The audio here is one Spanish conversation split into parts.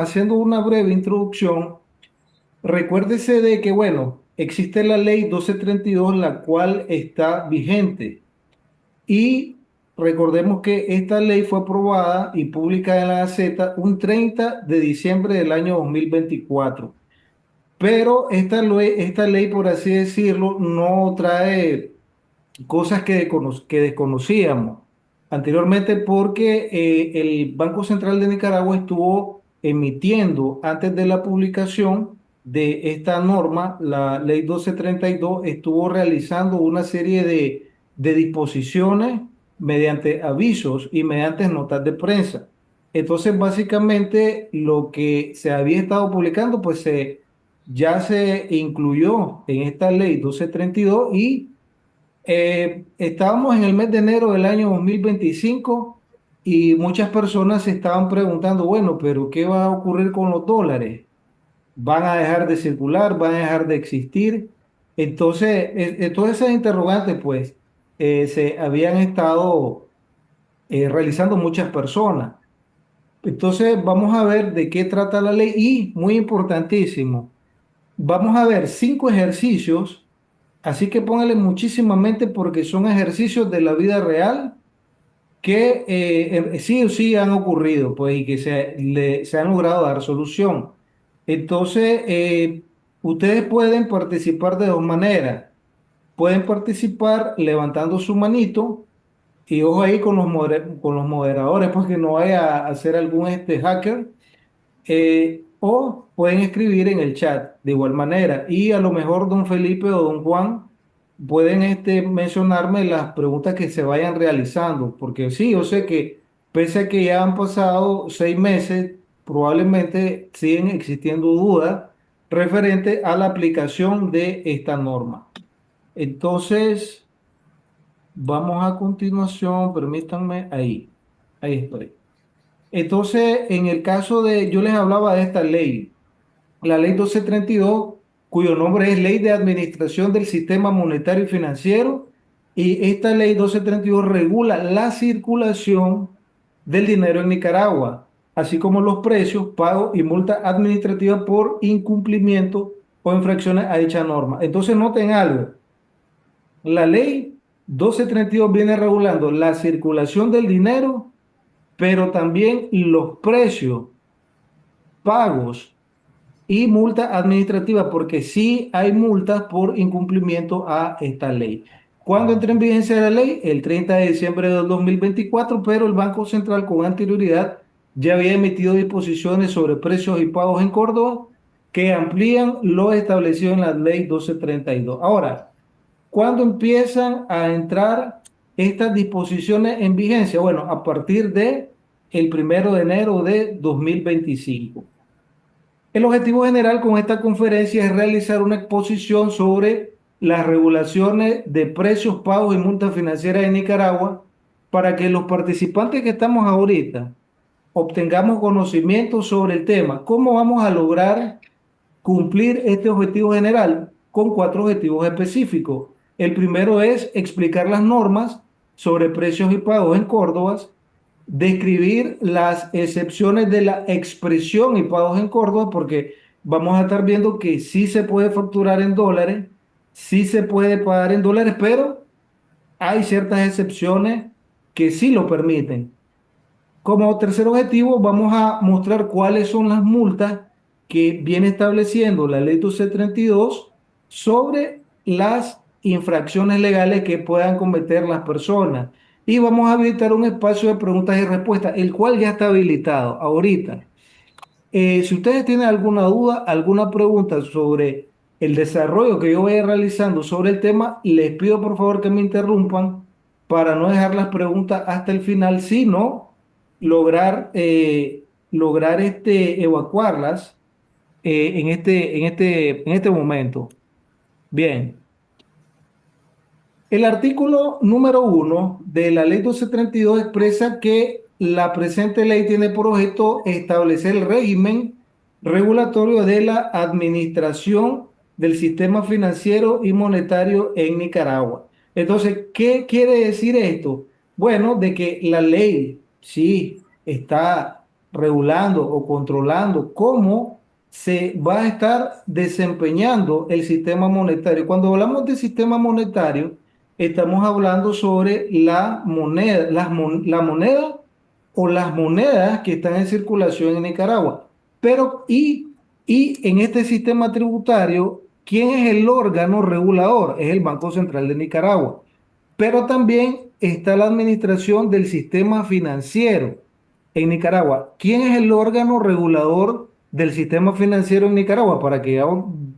Haciendo una breve introducción, recuérdese de que, bueno, existe la ley 1232, la cual está vigente. Y recordemos que esta ley fue aprobada y publicada en la Gaceta un 30 de diciembre del año 2024. Pero esta ley, por así decirlo, no trae cosas que desconocíamos anteriormente porque el Banco Central de Nicaragua estuvo emitiendo antes de la publicación de esta norma, la Ley 1232 estuvo realizando una serie de disposiciones mediante avisos y mediante notas de prensa. Entonces, básicamente, lo que se había estado publicando, pues ya se incluyó en esta Ley 1232 y estábamos en el mes de enero del año 2025 y muchas personas se estaban preguntando, bueno, pero ¿qué va a ocurrir con los dólares? ¿Van a dejar de circular? ¿Van a dejar de existir? Entonces, todas esas interrogantes, pues, se habían estado realizando muchas personas. Entonces, vamos a ver de qué trata la ley y, muy importantísimo, vamos a ver 5 ejercicios. Así que póngale muchísima mente porque son ejercicios de la vida real que sí o sí han ocurrido, pues, y que se han logrado dar solución. Entonces, ustedes pueden participar de dos maneras. Pueden participar levantando su manito y ojo ahí con con los moderadores, pues que no vaya a hacer algún hacker, o pueden escribir en el chat de igual manera. Y a lo mejor don Felipe o don Juan pueden mencionarme las preguntas que se vayan realizando, porque sí, yo sé que pese a que ya han pasado 6 meses, probablemente siguen existiendo dudas referente a la aplicación de esta norma. Entonces, vamos a continuación, permítanme ahí estoy. Entonces, en el caso yo les hablaba de esta ley, la ley 1232, cuyo nombre es Ley de Administración del Sistema Monetario y Financiero, y esta ley 1232 regula la circulación del dinero en Nicaragua, así como los precios, pagos y multas administrativas por incumplimiento o infracciones a dicha norma. Entonces, noten algo, la ley 1232 viene regulando la circulación del dinero, pero también los precios, pagos y multa administrativa, porque sí hay multas por incumplimiento a esta ley. ¿Cuándo entra en vigencia la ley? El 30 de diciembre del 2024, pero el Banco Central con anterioridad ya había emitido disposiciones sobre precios y pagos en Córdoba que amplían lo establecido en la ley 1232. Ahora, ¿cuándo empiezan a entrar estas disposiciones en vigencia? Bueno, a partir de el 1 de enero de 2025. El objetivo general con esta conferencia es realizar una exposición sobre las regulaciones de precios, pagos y multas financieras en Nicaragua para que los participantes que estamos ahorita obtengamos conocimiento sobre el tema. ¿Cómo vamos a lograr cumplir este objetivo general? Con 4 objetivos específicos. El primero es explicar las normas sobre precios y pagos en Córdoba, describir las excepciones de la expresión y pagos en Córdoba, porque vamos a estar viendo que sí se puede facturar en dólares, sí se puede pagar en dólares, pero hay ciertas excepciones que sí lo permiten. Como tercer objetivo, vamos a mostrar cuáles son las multas que viene estableciendo la ley 1232 sobre las infracciones legales que puedan cometer las personas. Y vamos a habilitar un espacio de preguntas y respuestas, el cual ya está habilitado ahorita. Si ustedes tienen alguna duda, alguna pregunta sobre el desarrollo que yo vaya realizando sobre el tema, les pido por favor que me interrumpan para no dejar las preguntas hasta el final, sino lograr evacuarlas en este momento. Bien, el artículo número 1 de la ley 1232 expresa que la presente ley tiene por objeto establecer el régimen regulatorio de la administración del sistema financiero y monetario en Nicaragua. Entonces, ¿qué quiere decir esto? Bueno, de que la ley sí está regulando o controlando cómo se va a estar desempeñando el sistema monetario. Cuando hablamos de sistema monetario, estamos hablando sobre la moneda, la moneda o las monedas que están en circulación en Nicaragua. Pero, y en este sistema tributario, ¿quién es el órgano regulador? Es el Banco Central de Nicaragua. Pero también está la administración del sistema financiero en Nicaragua. ¿Quién es el órgano regulador del sistema financiero en Nicaragua? Para que ya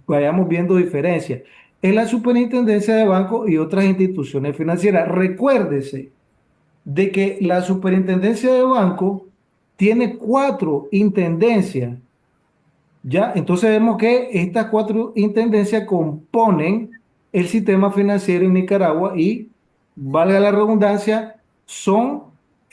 vayamos viendo diferencias. Es la Superintendencia de Bancos y otras instituciones financieras. Recuérdese de que la Superintendencia de Bancos tiene cuatro intendencias. ¿Ya? Entonces vemos que estas cuatro intendencias componen el sistema financiero en Nicaragua y, valga la redundancia, son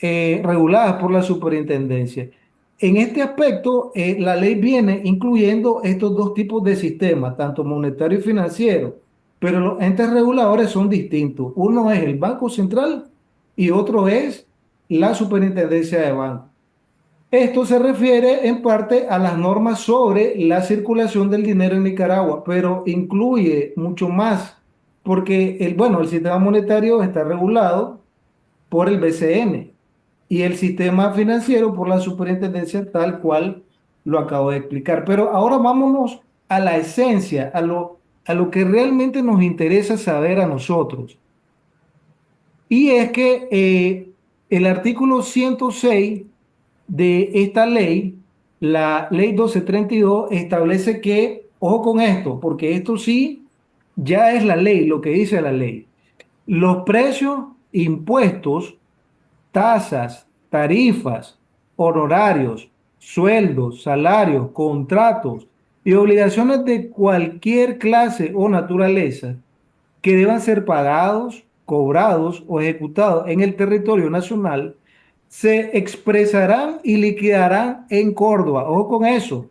reguladas por la superintendencia. En este aspecto, la ley viene incluyendo estos dos tipos de sistemas, tanto monetario y financiero, pero los entes reguladores son distintos. Uno es el Banco Central y otro es la Superintendencia de Bancos. Esto se refiere en parte a las normas sobre la circulación del dinero en Nicaragua, pero incluye mucho más, porque bueno, el sistema monetario está regulado por el BCN y el sistema financiero por la superintendencia tal cual lo acabo de explicar. Pero ahora vámonos a la esencia, a lo que realmente nos interesa saber a nosotros. Y es que el artículo 106 de esta ley, la ley 1232, establece que, ojo con esto, porque esto sí ya es la ley, lo que dice la ley. Los precios, impuestos, tasas, tarifas, honorarios, sueldos, salarios, contratos y obligaciones de cualquier clase o naturaleza que deban ser pagados, cobrados o ejecutados en el territorio nacional, se expresarán y liquidarán en Córdoba. Ojo con eso,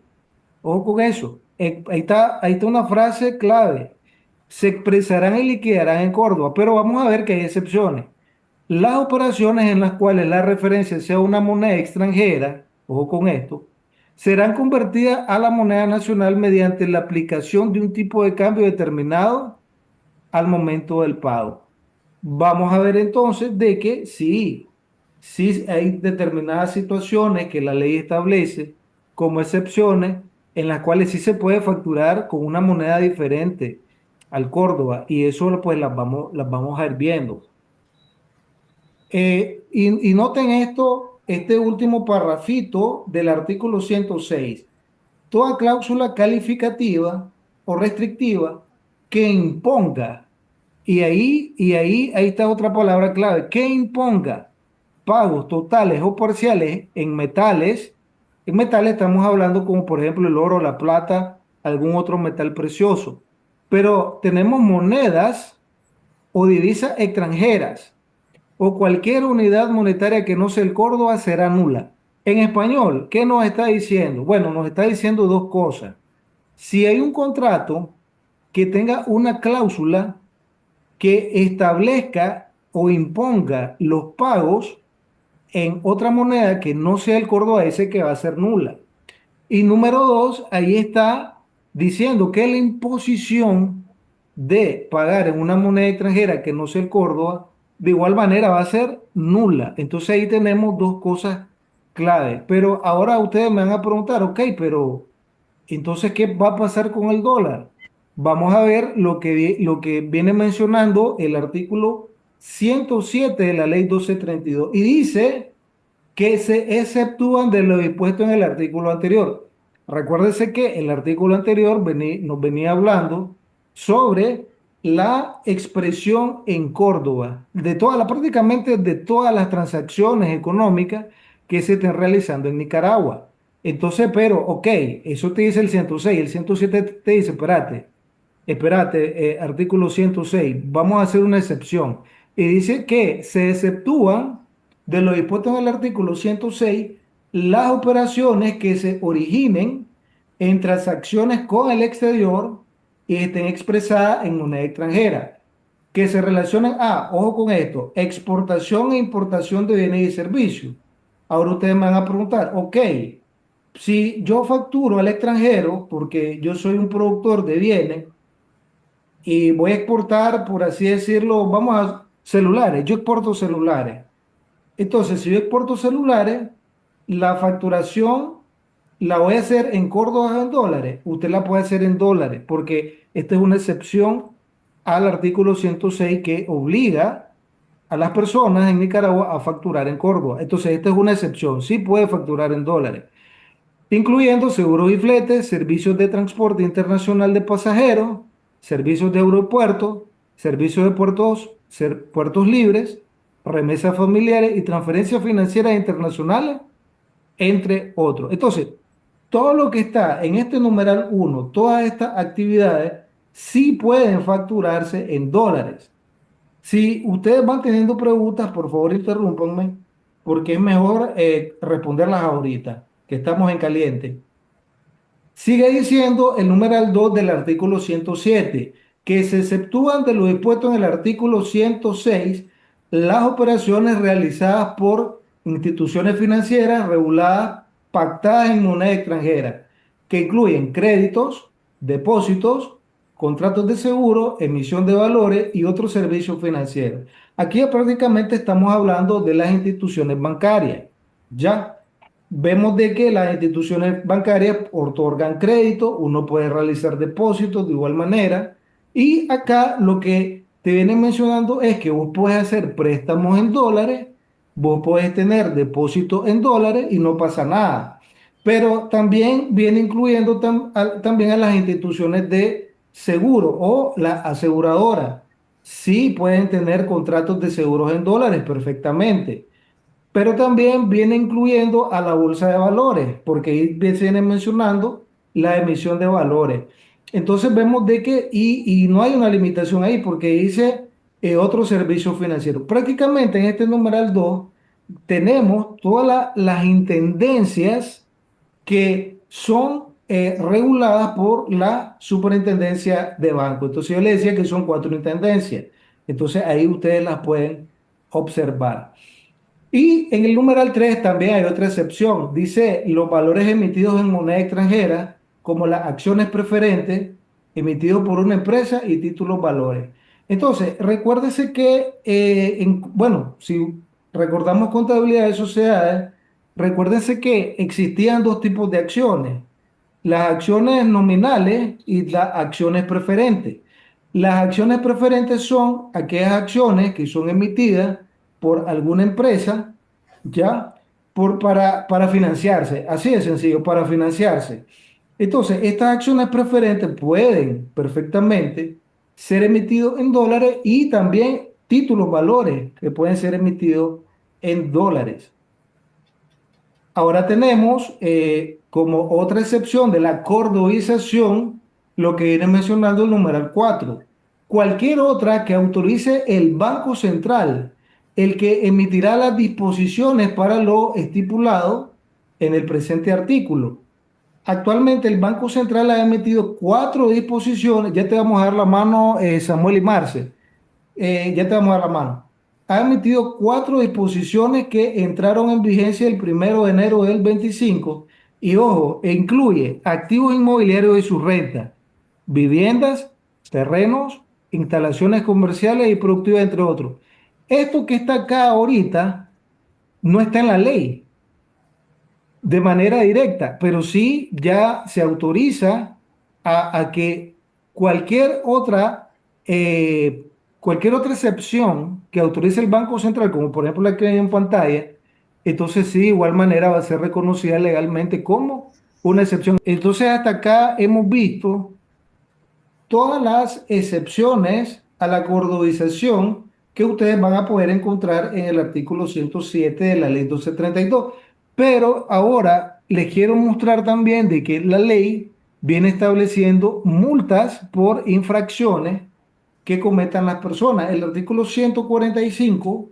ojo con eso. Ahí está una frase clave. Se expresarán y liquidarán en Córdoba, pero vamos a ver que hay excepciones. Las operaciones en las cuales la referencia sea una moneda extranjera, ojo con esto, serán convertidas a la moneda nacional mediante la aplicación de un tipo de cambio determinado al momento del pago. Vamos a ver entonces de que sí, sí hay determinadas situaciones que la ley establece como excepciones en las cuales sí se puede facturar con una moneda diferente al Córdoba y eso pues las vamos a ir viendo. Y noten esto, este último parrafito del artículo 106. Toda cláusula calificativa o restrictiva que imponga, ahí está otra palabra clave, que imponga pagos totales o parciales en metales estamos hablando como por ejemplo el oro, la plata, algún otro metal precioso, pero tenemos monedas o divisas extranjeras o cualquier unidad monetaria que no sea el Córdoba será nula. En español, ¿qué nos está diciendo? Bueno, nos está diciendo dos cosas. Si hay un contrato que tenga una cláusula que establezca o imponga los pagos en otra moneda que no sea el Córdoba, ese que va a ser nula. Y número dos, ahí está diciendo que la imposición de pagar en una moneda extranjera que no sea el Córdoba, de igual manera va a ser nula. Entonces ahí tenemos dos cosas clave. Pero ahora ustedes me van a preguntar, ok, pero entonces, ¿qué va a pasar con el dólar? Vamos a ver lo que viene mencionando el artículo 107 de la ley 1232 y dice que se exceptúan de lo dispuesto en el artículo anterior. Recuérdese que el artículo anterior nos venía hablando sobre la expresión en Córdoba, prácticamente de todas las transacciones económicas que se estén realizando en Nicaragua. Entonces, pero, ok, eso te dice el 106, el 107 te dice, espérate, artículo 106, vamos a hacer una excepción. Y dice que se exceptúan de lo dispuesto en el artículo 106 las operaciones que se originen en transacciones con el exterior y estén expresadas en moneda extranjera, que se relacionen a, ojo con esto, exportación e importación de bienes y servicios. Ahora ustedes me van a preguntar, ok, si yo facturo al extranjero, porque yo soy un productor de bienes y voy a exportar, por así decirlo, vamos a celulares, yo exporto celulares. Entonces, si yo exporto celulares, la facturación la voy a hacer en Córdoba o en dólares. Usted la puede hacer en dólares, porque esta es una excepción al artículo 106 que obliga a las personas en Nicaragua a facturar en Córdoba. Entonces, esta es una excepción. Sí puede facturar en dólares, incluyendo seguros y fletes, servicios de transporte internacional de pasajeros, servicios de aeropuertos, servicios de puertos libres, remesas familiares y transferencias financieras internacionales, entre otros. Entonces, todo lo que está en este numeral uno, todas estas actividades, sí pueden facturarse en dólares. Si ustedes van teniendo preguntas, por favor interrúmpanme, porque es mejor responderlas ahorita, que estamos en caliente. Sigue diciendo el numeral 2 del artículo 107 que se exceptúan de lo dispuesto en el artículo 106 las operaciones realizadas por instituciones financieras reguladas, pactadas en moneda extranjera, que incluyen créditos, depósitos, contratos de seguro, emisión de valores y otros servicios financieros. Aquí prácticamente estamos hablando de las instituciones bancarias. ¿Ya? Vemos de que las instituciones bancarias otorgan crédito, uno puede realizar depósitos de igual manera. Y acá lo que te vienen mencionando es que vos puedes hacer préstamos en dólares, vos puedes tener depósitos en dólares y no pasa nada. Pero también viene incluyendo también a las instituciones de seguro o la aseguradora. Sí pueden tener contratos de seguros en dólares perfectamente, pero también viene incluyendo a la bolsa de valores, porque ahí viene mencionando la emisión de valores. Entonces vemos de que, y no hay una limitación ahí, porque dice otro servicio financiero. Prácticamente en este numeral 2 tenemos todas las intendencias que son reguladas por la Superintendencia de Banco. Entonces yo le decía que son cuatro intendencias. Entonces ahí ustedes las pueden observar. Y en el numeral 3 también hay otra excepción. Dice los valores emitidos en moneda extranjera, como las acciones preferentes emitidos por una empresa y títulos valores. Entonces, recuérdese que, bueno, si recordamos contabilidad de sociedades, recuérdense que existían dos tipos de acciones: las acciones nominales y las acciones preferentes. Las acciones preferentes son aquellas acciones que son emitidas por alguna empresa, ¿ya? Para financiarse, así de sencillo, para financiarse. Entonces, estas acciones preferentes pueden perfectamente ser emitidos en dólares y también títulos valores que pueden ser emitidos en dólares. Ahora tenemos como otra excepción de la cordovización lo que viene mencionando el numeral 4. Cualquier otra que autorice el Banco Central, el que emitirá las disposiciones para lo estipulado en el presente artículo. Actualmente el Banco Central ha emitido cuatro disposiciones, ya te vamos a dar la mano, Samuel y Marce, ya te vamos a dar la mano. Ha emitido cuatro disposiciones que entraron en vigencia el 1 de enero del 25 y ojo, incluye activos inmobiliarios y su renta, viviendas, terrenos, instalaciones comerciales y productivas, entre otros. Esto que está acá ahorita no está en la ley de manera directa, pero sí ya se autoriza a que cualquier otra, eh, cualquier otra excepción que autorice el Banco Central, como por ejemplo la que hay en pantalla, entonces sí, de igual manera va a ser reconocida legalmente como una excepción. Entonces hasta acá hemos visto todas las excepciones a la cordovización que ustedes van a poder encontrar en el artículo 107 de la ley 1232. Pero ahora les quiero mostrar también de que la ley viene estableciendo multas por infracciones que cometan las personas. El artículo 145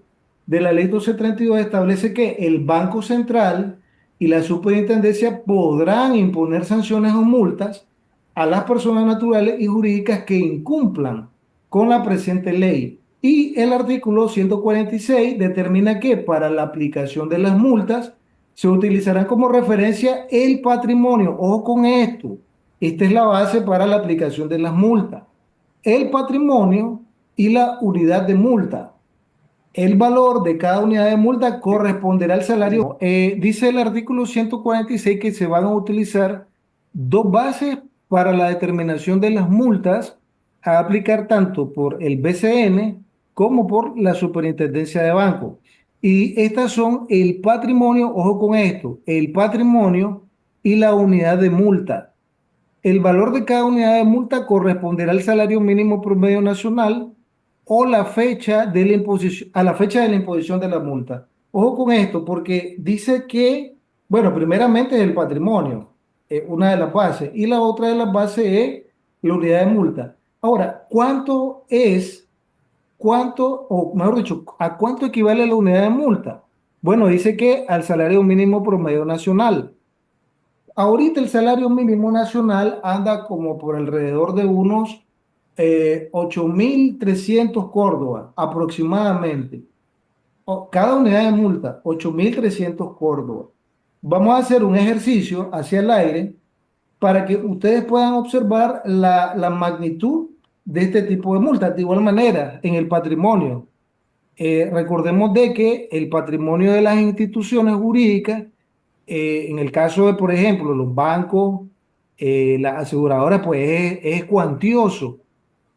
de la ley 1232 establece que el Banco Central y la Superintendencia podrán imponer sanciones o multas a las personas naturales y jurídicas que incumplan con la presente ley. Y el artículo 146 determina que para la aplicación de las multas Se utilizarán como referencia el patrimonio. Ojo con esto. Esta es la base para la aplicación de las multas. El patrimonio y la unidad de multa. El valor de cada unidad de multa corresponderá al salario. Dice el artículo 146 que se van a utilizar dos bases para la determinación de las multas a aplicar tanto por el BCN como por la Superintendencia de Bancos. Y estas son el patrimonio, ojo con esto, el patrimonio y la unidad de multa. El valor de cada unidad de multa corresponderá al salario mínimo promedio nacional o la fecha de la imposición, a la fecha de la imposición de la multa. Ojo con esto, porque dice que, bueno, primeramente es el patrimonio, una de las bases, y la otra de las bases es la unidad de multa. Ahora, o mejor dicho, a cuánto equivale la unidad de multa? Bueno, dice que al salario mínimo promedio nacional. Ahorita el salario mínimo nacional anda como por alrededor de unos 8.300 Córdoba aproximadamente. Cada unidad de multa, 8.300 Córdoba. Vamos a hacer un ejercicio hacia el aire para que ustedes puedan observar la magnitud de este tipo de multas. De igual manera, en el patrimonio, recordemos de que el patrimonio de las instituciones jurídicas en el caso de, por ejemplo, los bancos, las aseguradoras, pues es cuantioso.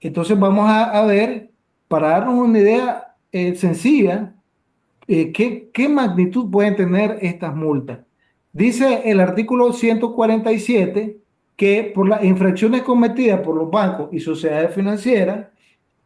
Entonces vamos a ver, para darnos una idea sencilla, qué magnitud pueden tener estas multas. Dice el artículo 147 que por las infracciones cometidas por los bancos y sociedades financieras,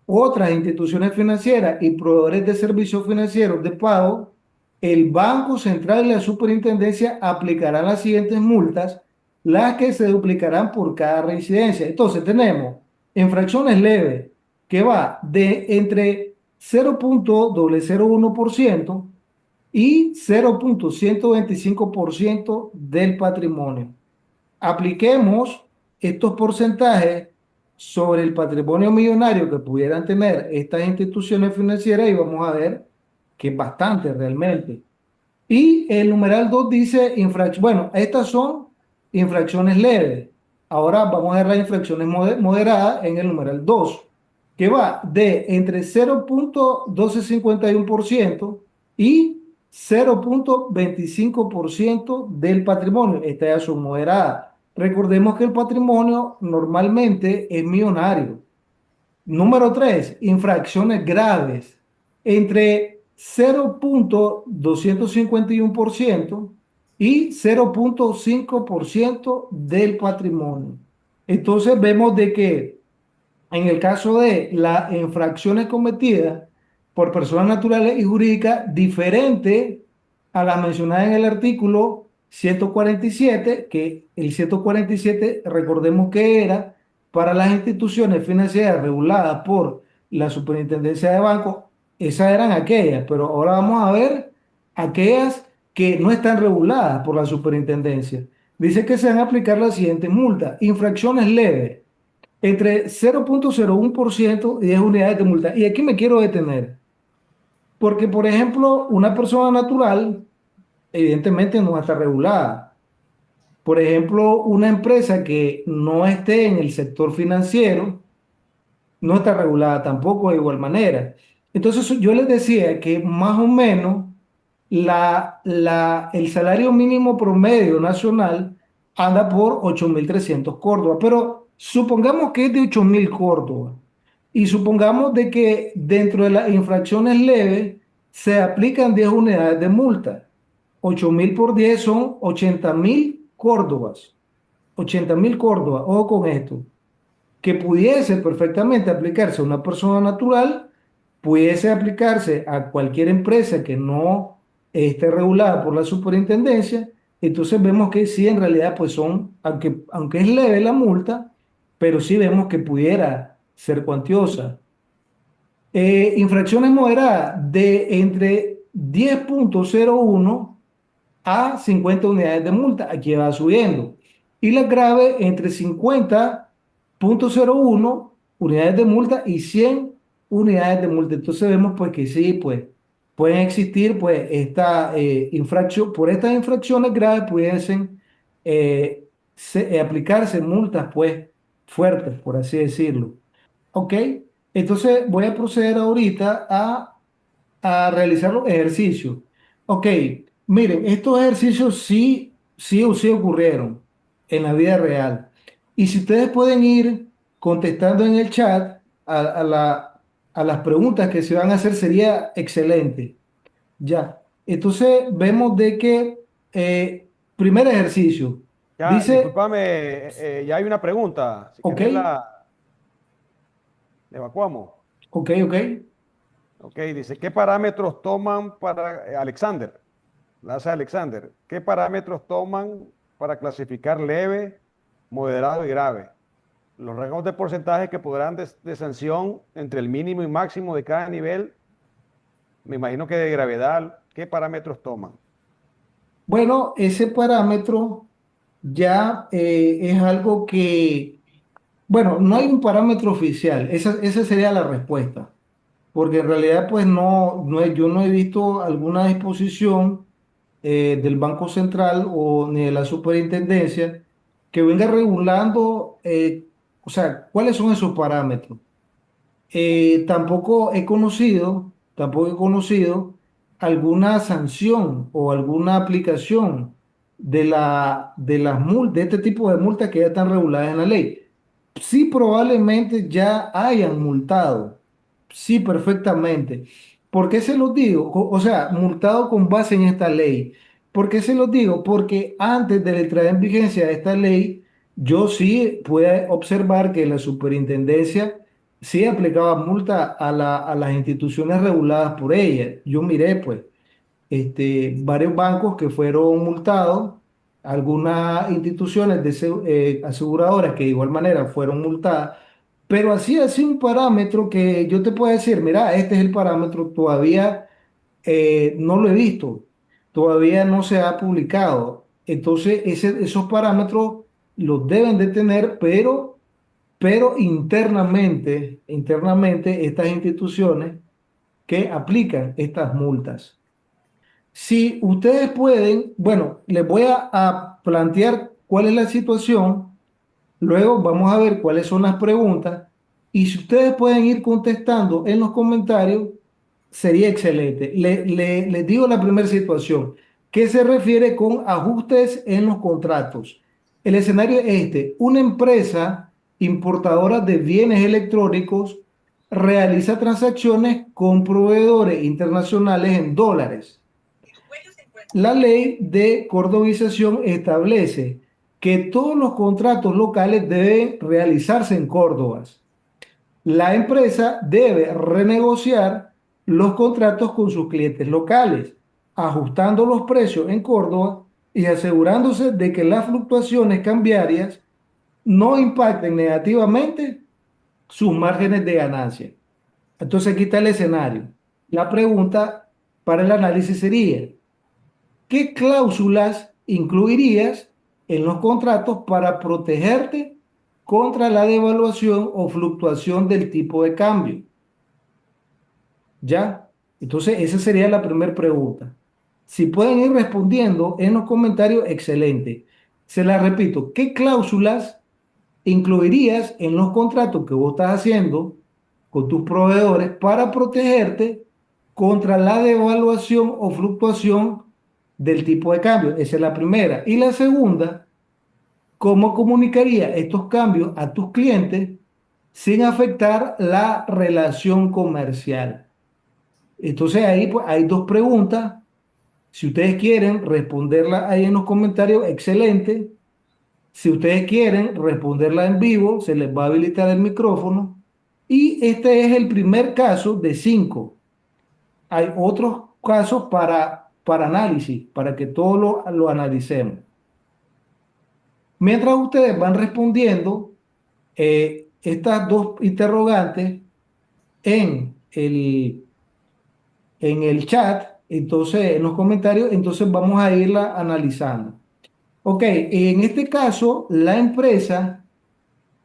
otras instituciones financieras y proveedores de servicios financieros de pago, el Banco Central y la Superintendencia aplicarán las siguientes multas, las que se duplicarán por cada reincidencia. Entonces tenemos infracciones leves, que va de entre 0,001% y 0,125% del patrimonio. Apliquemos estos porcentajes sobre el patrimonio millonario que pudieran tener estas instituciones financieras y vamos a ver que es bastante realmente. Y el numeral 2 dice, bueno, estas son infracciones leves. Ahora vamos a ver las infracciones moderadas en el numeral 2, que va de entre 0,1251% y 0,25% del patrimonio. Estas ya son moderadas. Recordemos que el patrimonio normalmente es millonario. Número 3, infracciones graves. Entre 0,251% y 0,5% del patrimonio. Entonces vemos de que en el caso de las infracciones cometidas por personas naturales y jurídicas, diferente a las mencionadas en el artículo 147, que el 147 recordemos que era para las instituciones financieras reguladas por la Superintendencia de Bancos, esas eran aquellas, pero ahora vamos a ver aquellas que no están reguladas por la Superintendencia. Dice que se van a aplicar las siguientes multas: infracciones leves entre 0,01% y 10 unidades de multa. Y aquí me quiero detener, porque por ejemplo, una persona natural evidentemente no está regulada. Por ejemplo, una empresa que no esté en el sector financiero no está regulada tampoco de igual manera. Entonces yo les decía que más o menos el salario mínimo promedio nacional anda por 8.300 Córdoba, pero supongamos que es de 8.000 Córdoba y supongamos de que dentro de las infracciones leves se aplican 10 unidades de multa. 8.000 por 10 son 80.000 Córdobas. 80.000 Córdobas, ojo con esto, que pudiese perfectamente aplicarse a una persona natural, pudiese aplicarse a cualquier empresa que no esté regulada por la superintendencia. Entonces vemos que sí, en realidad, pues son, aunque es leve la multa, pero sí vemos que pudiera ser cuantiosa. Infracciones moderadas de entre 10,01 a 50 unidades de multa, aquí va subiendo. Y las graves entre 50,01 unidades de multa y 100 unidades de multa. Entonces vemos pues que sí, pues pueden existir, pues, esta infracción, por estas infracciones graves pudiesen aplicarse multas, pues, fuertes, por así decirlo. ¿Ok? Entonces voy a proceder ahorita a realizar los ejercicios. Ok, miren, estos ejercicios sí, sí o sí ocurrieron en la vida real. Y si ustedes pueden ir contestando en el chat a las preguntas que se van a hacer, sería excelente. Ya. Entonces vemos de que, primer ejercicio, Ya, dice, discúlpame, ya hay una pregunta. Si ok, querés la evacuamos. ok, ok. Ok, dice, ¿qué parámetros toman para Alexander? La hace Alexander. ¿Qué parámetros toman para clasificar leve, moderado y grave? Los rangos de porcentaje que podrán de sanción entre el mínimo y máximo de cada nivel, me imagino que de gravedad, ¿qué parámetros toman? Bueno, ese parámetro ya es algo que, bueno, no hay un parámetro oficial, esa sería la respuesta, porque en realidad pues yo no he visto alguna disposición del Banco Central o ni de la Superintendencia que venga regulando, o sea, cuáles son esos parámetros. Tampoco he conocido alguna sanción o alguna aplicación de este tipo de multas que ya están reguladas en la ley. Sí, probablemente ya hayan multado. Sí, perfectamente. ¿Por qué se los digo? O sea, multado con base en esta ley. ¿Por qué se los digo? Porque antes de la entrada en vigencia de esta ley, yo sí pude observar que la superintendencia sí aplicaba multa a las instituciones reguladas por ella. Yo miré, pues, varios bancos que fueron multados, algunas instituciones aseguradoras que de igual manera fueron multadas, pero así un parámetro que yo te puedo decir, mira, este es el parámetro, todavía no lo he visto, todavía no se ha publicado. Entonces, esos parámetros los deben de tener, pero internamente estas instituciones que aplican estas multas. Si ustedes pueden, bueno, les voy a plantear cuál es la situación, luego vamos a ver cuáles son las preguntas y si ustedes pueden ir contestando en los comentarios, sería excelente. Les digo la primera situación. ¿Qué se refiere con ajustes en los contratos? El escenario es este. Una empresa importadora de bienes electrónicos realiza transacciones con proveedores internacionales en dólares. La ley de cordobanización establece que todos los contratos locales deben realizarse en Córdoba. La empresa debe renegociar los contratos con sus clientes locales, ajustando los precios en Córdoba y asegurándose de que las fluctuaciones cambiarias no impacten negativamente sus márgenes de ganancia. Entonces aquí está el escenario. La pregunta para el análisis sería, ¿qué cláusulas incluirías en los contratos para protegerte contra la devaluación o fluctuación del tipo de cambio? ¿Ya? Entonces, esa sería la primera pregunta. Si pueden ir respondiendo en los comentarios, excelente. Se la repito, ¿qué cláusulas incluirías en los contratos que vos estás haciendo con tus proveedores para protegerte contra la devaluación o fluctuación del tipo de cambio? Esa es la primera. Y la segunda, ¿cómo comunicaría estos cambios a tus clientes sin afectar la relación comercial? Entonces ahí pues, hay dos preguntas. Si ustedes quieren responderla ahí en los comentarios, excelente. Si ustedes quieren responderla en vivo, se les va a habilitar el micrófono. Y este es el primer caso de 5. Hay otros casos para análisis, para que todos lo analicemos. Mientras ustedes van respondiendo estas dos interrogantes en en el chat, entonces en los comentarios, entonces vamos a irla analizando. Ok, en este caso, la empresa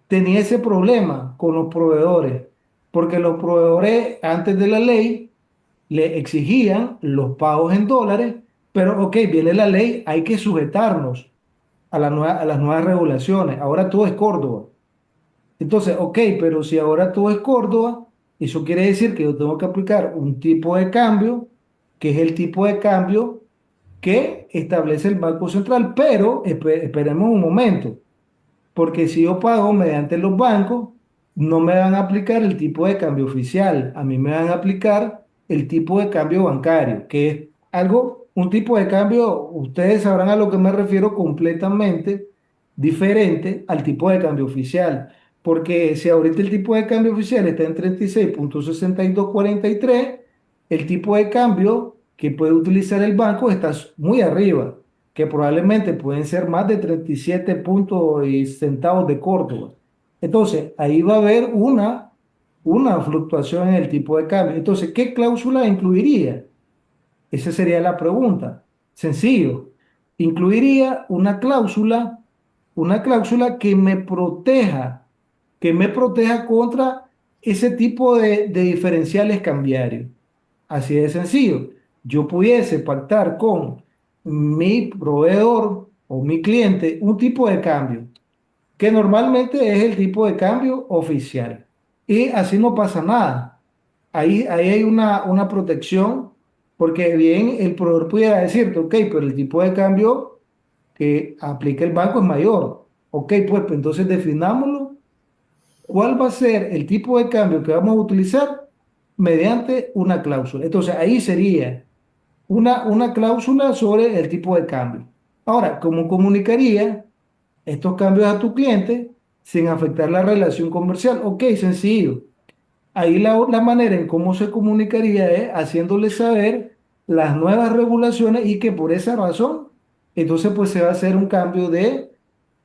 tenía ese problema con los proveedores, porque los proveedores antes de la ley le exigían los pagos en dólares, pero ok, viene la ley, hay que sujetarnos a las nuevas regulaciones. Ahora todo es Córdoba. Entonces, ok, pero si ahora todo es Córdoba, eso quiere decir que yo tengo que aplicar un tipo de cambio, que es el tipo de cambio que establece el Banco Central, pero esperemos un momento, porque si yo pago mediante los bancos, no me van a aplicar el tipo de cambio oficial, a mí me van a aplicar el tipo de cambio bancario, que es algo, un tipo de cambio, ustedes sabrán a lo que me refiero, completamente diferente al tipo de cambio oficial, porque si ahorita el tipo de cambio oficial está en 36,6243, el tipo de cambio que puede utilizar el banco está muy arriba, que probablemente pueden ser más de 37 puntos y centavos de Córdoba. Entonces, ahí va a haber una fluctuación en el tipo de cambio. Entonces, ¿qué cláusula incluiría? Esa sería la pregunta. Sencillo. Incluiría una cláusula que me proteja contra ese tipo de diferenciales cambiarios. Así de sencillo. Yo pudiese pactar con mi proveedor o mi cliente un tipo de cambio, que normalmente es el tipo de cambio oficial. Y así no pasa nada. Ahí hay una protección, porque bien el proveedor pudiera decirte, ok, pero el tipo de cambio que aplica el banco es mayor. Ok, pues entonces definámoslo. ¿Cuál va a ser el tipo de cambio que vamos a utilizar mediante una cláusula? Entonces ahí sería una cláusula sobre el tipo de cambio. Ahora, ¿cómo comunicaría estos cambios a tu cliente sin afectar la relación comercial? Ok, sencillo. Ahí la manera en cómo se comunicaría es haciéndole saber las nuevas regulaciones y que por esa razón, entonces pues se va a hacer un cambio de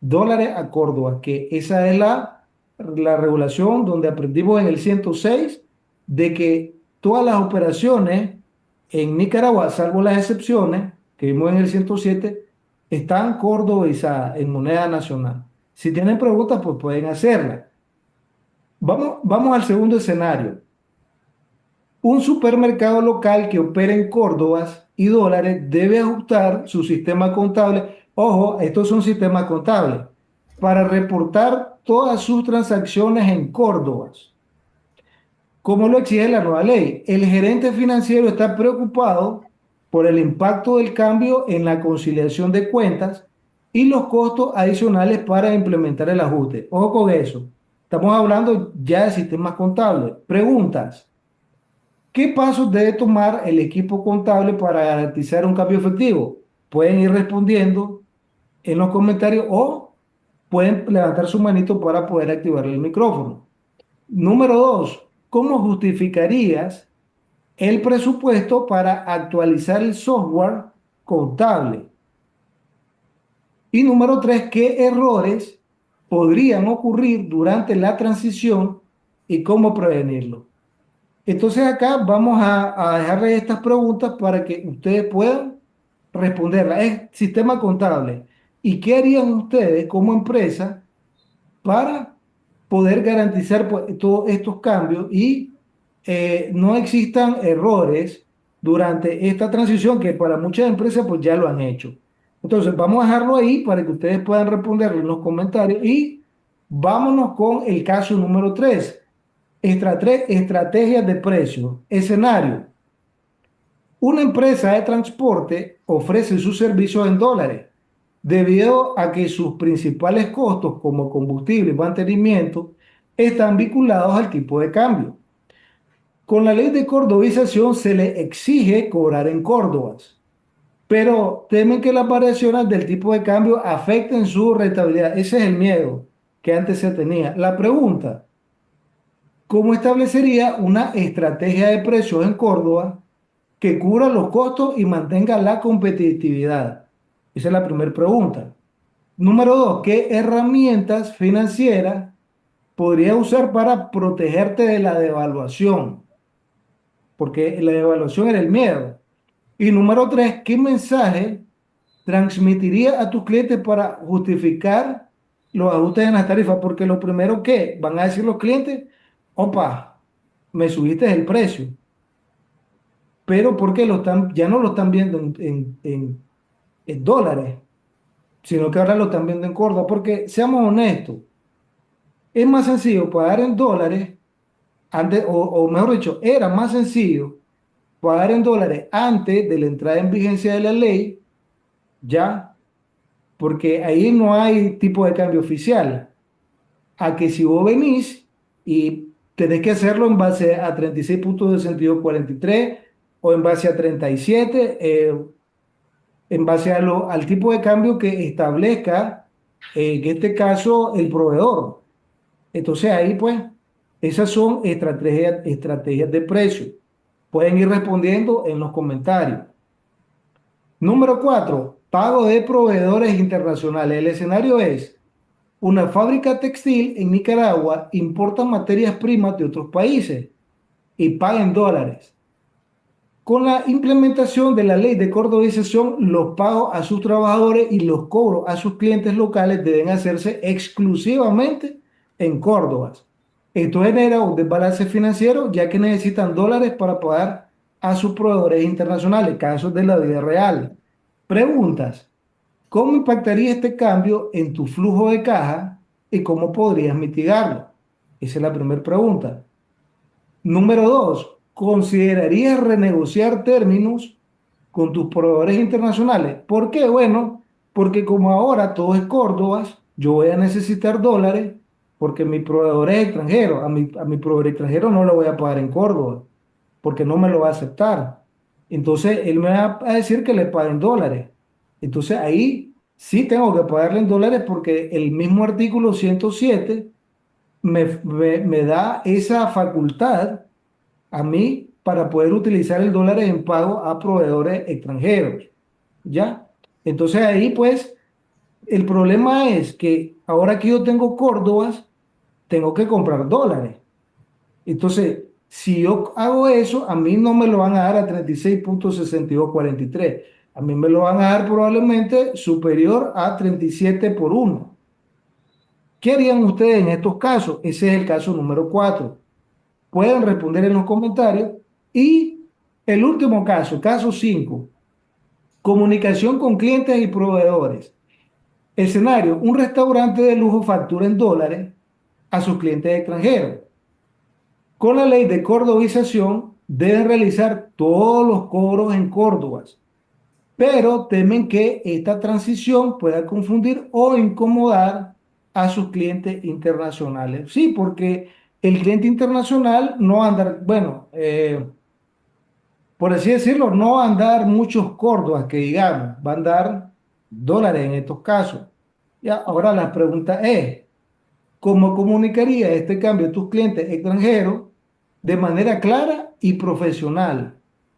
dólares a Córdoba, que esa es la regulación donde aprendimos en el 106 de que todas las operaciones en Nicaragua, salvo las excepciones que vimos en el 107, están cordobizadas en moneda nacional. Si tienen preguntas, pues pueden hacerlas. Vamos al segundo escenario. Un supermercado local que opera en Córdobas y dólares debe ajustar su sistema contable. Ojo, estos son sistemas contables para reportar todas sus transacciones en Córdobas, como lo exige la nueva ley. El gerente financiero está preocupado por el impacto del cambio en la conciliación de cuentas y los costos adicionales para implementar el ajuste. Ojo con eso. Estamos hablando ya de sistemas contables. Preguntas. ¿Qué pasos debe tomar el equipo contable para garantizar un cambio efectivo? Pueden ir respondiendo en los comentarios o pueden levantar su manito para poder activar el micrófono. Número dos, ¿cómo justificarías el presupuesto para actualizar el software contable? Y número tres, ¿qué errores podrían ocurrir durante la transición y cómo prevenirlo? Entonces acá vamos a dejarle estas preguntas para que ustedes puedan responderlas. Es sistema contable. ¿Y qué harían ustedes como empresa para poder garantizar pues, todos estos cambios y no existan errores durante esta transición que para muchas empresas pues ya lo han hecho? Entonces vamos a dejarlo ahí para que ustedes puedan responderlo en los comentarios y vámonos con el caso número 3. Estrategias de precio. Escenario. Una empresa de transporte ofrece sus servicios en dólares debido a que sus principales costos como combustible y mantenimiento están vinculados al tipo de cambio. Con la ley de cordobización se le exige cobrar en córdobas, pero temen que las variaciones del tipo de cambio afecten su rentabilidad. Ese es el miedo que antes se tenía. La pregunta. ¿Cómo establecería una estrategia de precios en Córdoba que cubra los costos y mantenga la competitividad? Esa es la primera pregunta. Número dos, ¿qué herramientas financieras podrías usar para protegerte de la devaluación? Porque la devaluación era el miedo. Y número tres, ¿qué mensaje transmitiría a tus clientes para justificar los ajustes en las tarifas? Porque lo primero que van a decir los clientes, opa, me subiste el precio. pero porque ya no lo están viendo en dólares, sino que ahora lo están viendo en Córdoba, porque seamos honestos, es más sencillo pagar en dólares, antes, o mejor dicho, era más sencillo pagar en dólares antes de la entrada en vigencia de la ley, ya, porque ahí no hay tipo de cambio oficial. A que si vos venís y tenés que hacerlo en base a 36.6243 o en base a 37, en base al tipo de cambio que establezca, en este caso, el proveedor. Entonces ahí pues, esas son estrategias de precio. Pueden ir respondiendo en los comentarios. Número 4, pago de proveedores internacionales. El escenario es: una fábrica textil en Nicaragua importa materias primas de otros países y paga en dólares. Con la implementación de la ley de cordobalización, los pagos a sus trabajadores y los cobros a sus clientes locales deben hacerse exclusivamente en Córdoba. Esto genera un desbalance financiero, ya que necesitan dólares para pagar a sus proveedores internacionales, casos de la vida real. Preguntas: ¿cómo impactaría este cambio en tu flujo de caja y cómo podrías mitigarlo? Esa es la primera pregunta. Número 2, ¿considerarías renegociar términos con tus proveedores internacionales? ¿Por qué? Bueno, porque como ahora todo es Córdoba, yo voy a necesitar dólares porque mi proveedor es extranjero. A mi proveedor extranjero no lo voy a pagar en Córdoba porque no me lo va a aceptar. Entonces él me va a decir que le paguen dólares. Entonces ahí sí tengo que pagarle en dólares porque el mismo artículo 107 me da esa facultad a mí para poder utilizar el dólar en pago a proveedores extranjeros. ¿Ya? Entonces ahí pues el problema es que ahora que yo tengo Córdobas, tengo que comprar dólares. Entonces, si yo hago eso, a mí no me lo van a dar a 36.6243. A mí me lo van a dar probablemente superior a 37 por uno. ¿Qué harían ustedes en estos casos? Ese es el caso número 4. Pueden responder en los comentarios. Y el último caso, caso 5, comunicación con clientes y proveedores. Escenario: un restaurante de lujo factura en dólares a sus clientes extranjeros. Con la ley de cordobización deben realizar todos los cobros en Córdoba, pero temen que esta transición pueda confundir o incomodar a sus clientes internacionales. Sí, porque el cliente internacional no anda, bueno, por así decirlo, no va a andar muchos Córdobas que digamos, va a andar dólares en estos casos. Ya, ahora la pregunta es: ¿cómo comunicaría este cambio a tus clientes extranjeros de manera clara y profesional?